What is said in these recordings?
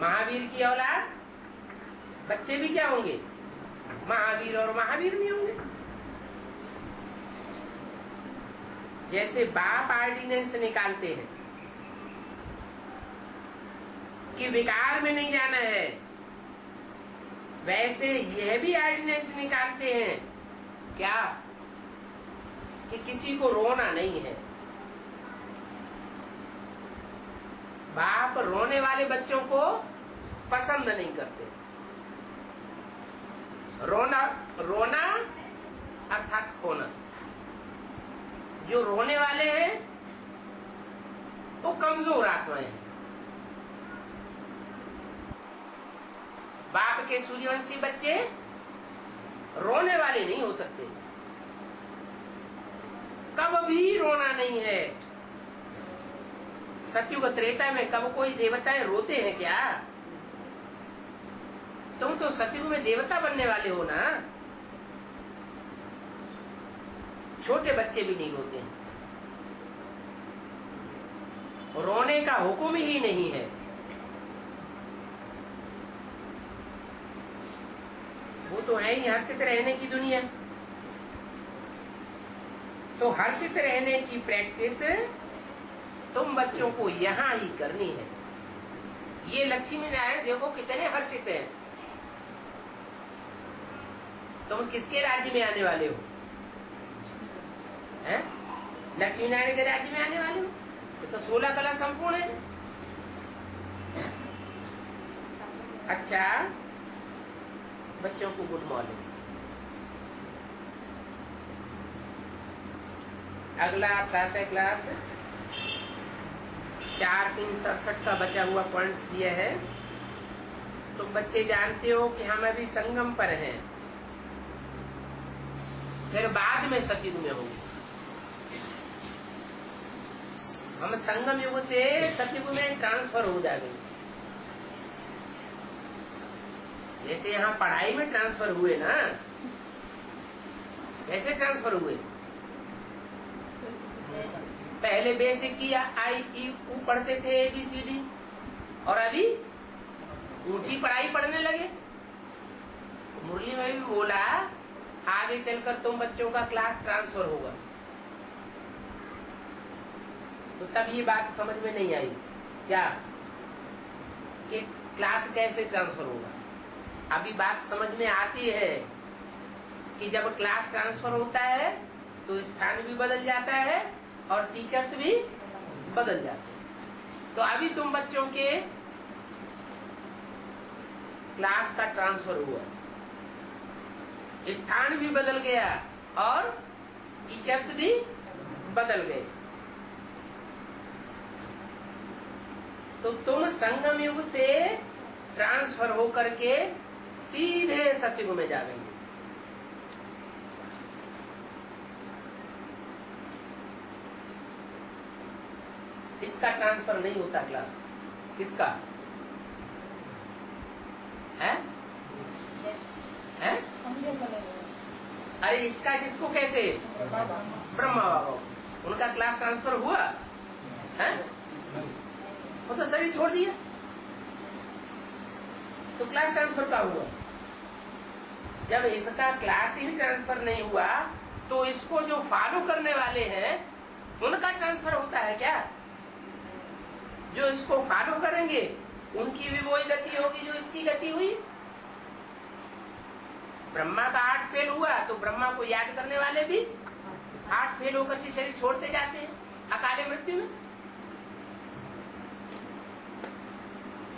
महावीर की औलाद बच्चे भी क्या होंगे? महावीर, और महावीर नहीं होंगे। जैसे बाप ऑर्डिनेंस निकालते हैं कि विकार में नहीं जाना है, वैसे यह भी ऑर्डिनेंस निकालते हैं क्या कि किसी को रोना नहीं है। बाप रोने वाले बच्चों को पसंद नहीं करते। रोना अर्थात खोना। जो रोने वाले हैं वो कमजोर आत्माएं हैं। बाप के सूर्यवंशी बच्चे रोने वाले नहीं हो सकते, कब भी रोना नहीं है। सतयुग त्रेता में कब कोई देवताएं रोते हैं क्या? तुम तो सतयुग में देवता बनने वाले हो ना। छोटे बच्चे भी नहीं रोते हैं, रोने का हुक्म ही नहीं है। वो तो है ही हर्षित रहने की दुनिया। तो हर्षित रहने की प्रैक्टिस तुम बच्चों को यहां ही करनी है। ये लक्ष्मी नारायण देखो कितने हर्षित हैं। तुम किसके राज्य में आने वाले हो? हैं? लक्ष्मी नारायण के राज्य में आने वाले हो। तो 16 कला संपूर्ण है। अच्छा, बच्चों को गुड मॉर्निंग। अगला प्रातः क्लास 4-3-67 का बचा हुआ पॉइंट्स दिया है। तुम बच्चे जानते हो कि हम अभी संगम पर हैं, फिर बाद में सतयुग में होंगे। हम संगम युग से सतयुग में ट्रांसफर हो जाएंगे। जैसे यहाँ पढ़ाई में ट्रांसफर हुए ना, कैसे ट्रांसफर हुए? पहले बेसिक की IEU पढ़ते थे, ABCD, और अभी ऊंची पढ़ाई पढ़ने लगे। मुरली में भी बोला आगे चलकर तुम बच्चों का क्लास ट्रांसफर होगा। तो तब ये बात समझ में नहीं आई क्या कि क्लास कैसे ट्रांसफर होगा। अभी बात समझ में आती है कि जब क्लास ट्रांसफर होता है तो स्थान भी बदल जाता है और टीचर्स भी बदल जाते हैं। तो अभी तुम बच्चों के क्लास का ट्रांसफर हुआ, स्थान भी बदल गया और टीचर्स भी बदल गए। तो तुम संगम युग से ट्रांसफर होकर के सीधे सतयुग में जाएंगे। इसका ट्रांसफर नहीं होता क्लास। किसका है? अरे इसका जिसको कहते ब्रह्मा बाबा, उनका क्लास ट्रांसफर हुआ है? वो तो शरीर छोड़ दिया, तो क्लास ट्रांसफर का हुआ। जब इसका क्लास ही ट्रांसफर नहीं हुआ तो इसको जो फॉलो करने वाले हैं उनका ट्रांसफर होता है क्या? जो इसको फॉलो करेंगे उनकी भी वही गति होगी जो इसकी गति हुई। ब्रह्मा का 8 फेल हुआ तो ब्रह्मा को याद करने वाले भी 8 फेल होकर के शरीर छोड़ते जाते हैं अकाले मृत्यु में।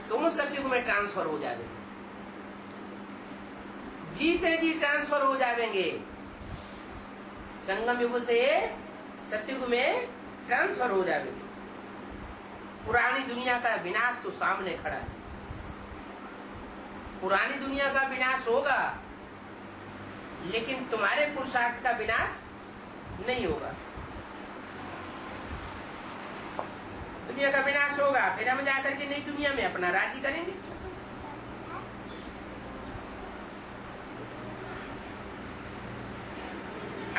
तुम सतयुग में ट्रांसफर हो जाएंगे, जीते जी ट्रांसफर हो जाएंगे। संगम युग से सतयुग में ट्रांसफर हो जाएंगे। पुरानी दुनिया का विनाश तो सामने खड़ा है। पुरानी दुनिया का विनाश होगा लेकिन तुम्हारे पुरुषार्थ का विनाश नहीं होगा। दुनिया का विनाश होगा, फिर हम जाकर के नई दुनिया में अपना राज्य करेंगे।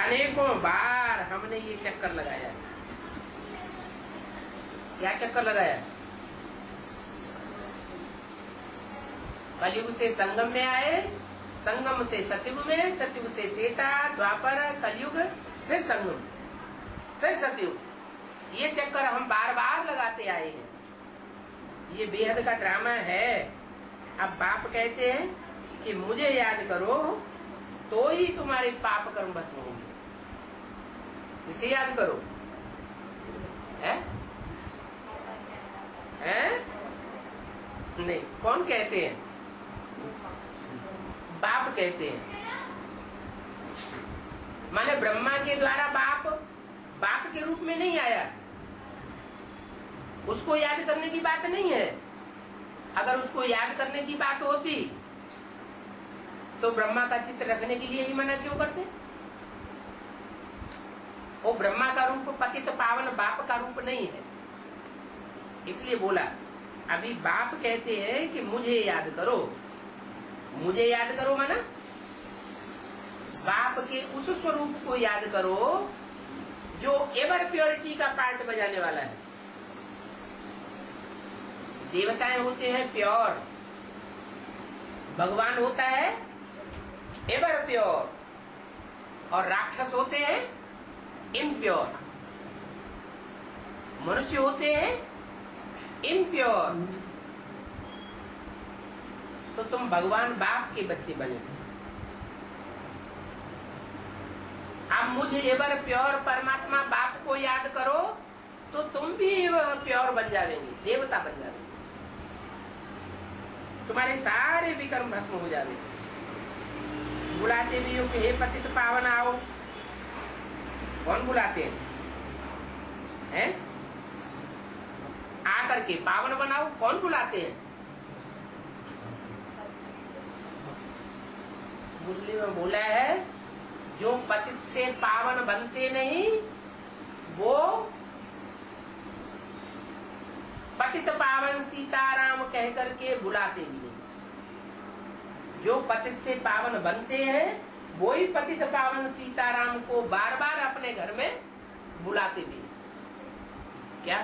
अनेकों बार हमने ये चक्कर लगाया। क्या चक्कर लगाया? कलयुग से संगम में आए, संगम से सतयुग में, सतयुग से त्रेता, द्वापर, कलयुग, फिर संगम, फिर सतयुग। ये चक्कर हम बार बार लगाते आए हैं। ये बेहद का ड्रामा है। अब बाप कहते हैं कि मुझे याद करो तो ही तुम्हारे पाप कर्म भस्म होंगे। इसे याद करो। है? नहीं, कौन कहते हैं? बाप कहते हैं। माने ब्रह्मा के द्वारा बाप के रूप में नहीं आया। उसको याद करने की बात नहीं है। अगर उसको याद करने की बात होती तो ब्रह्मा का चित्र रखने के लिए ही मना क्यों करते? वो ब्रह्मा का रूप पतित पावन बाप का रूप नहीं है, इसलिए बोला। अभी बाप कहते हैं कि मुझे याद करो। मुझे याद करो माना बाप के उस स्वरूप को याद करो जो एवर प्योरिटी का पार्ट बजाने वाला है। देवताएं होते हैं प्योर, भगवान होता है एवर प्योर, और राक्षस होते हैं इम्प्योर, मनुष्य होते हैं इम्प्योर। तो तुम भगवान बाप के बच्चे बने। अब मुझे एवर प्योर परमात्मा बाप को याद करो तो तुम भी प्योर बन जाएंगे, देवता बन जाएंगे। तुम्हारे सारे विकर्म भस्म हो जाएंगे। बुलाते भी हो कि हे पतित पावन आओ। कौन बुलाते हैं? आकर के पावन बनाओ। कौन बुलाते हैं? मुरली में बोला है जो पतित से पावन बनते नहीं वो पतित पावन सीताराम कह करके बुलाते भी नहीं। जो पतित से पावन बनते हैं वो ही पतित पावन सीताराम को बार बार अपने घर में बुलाते भी नहीं। क्या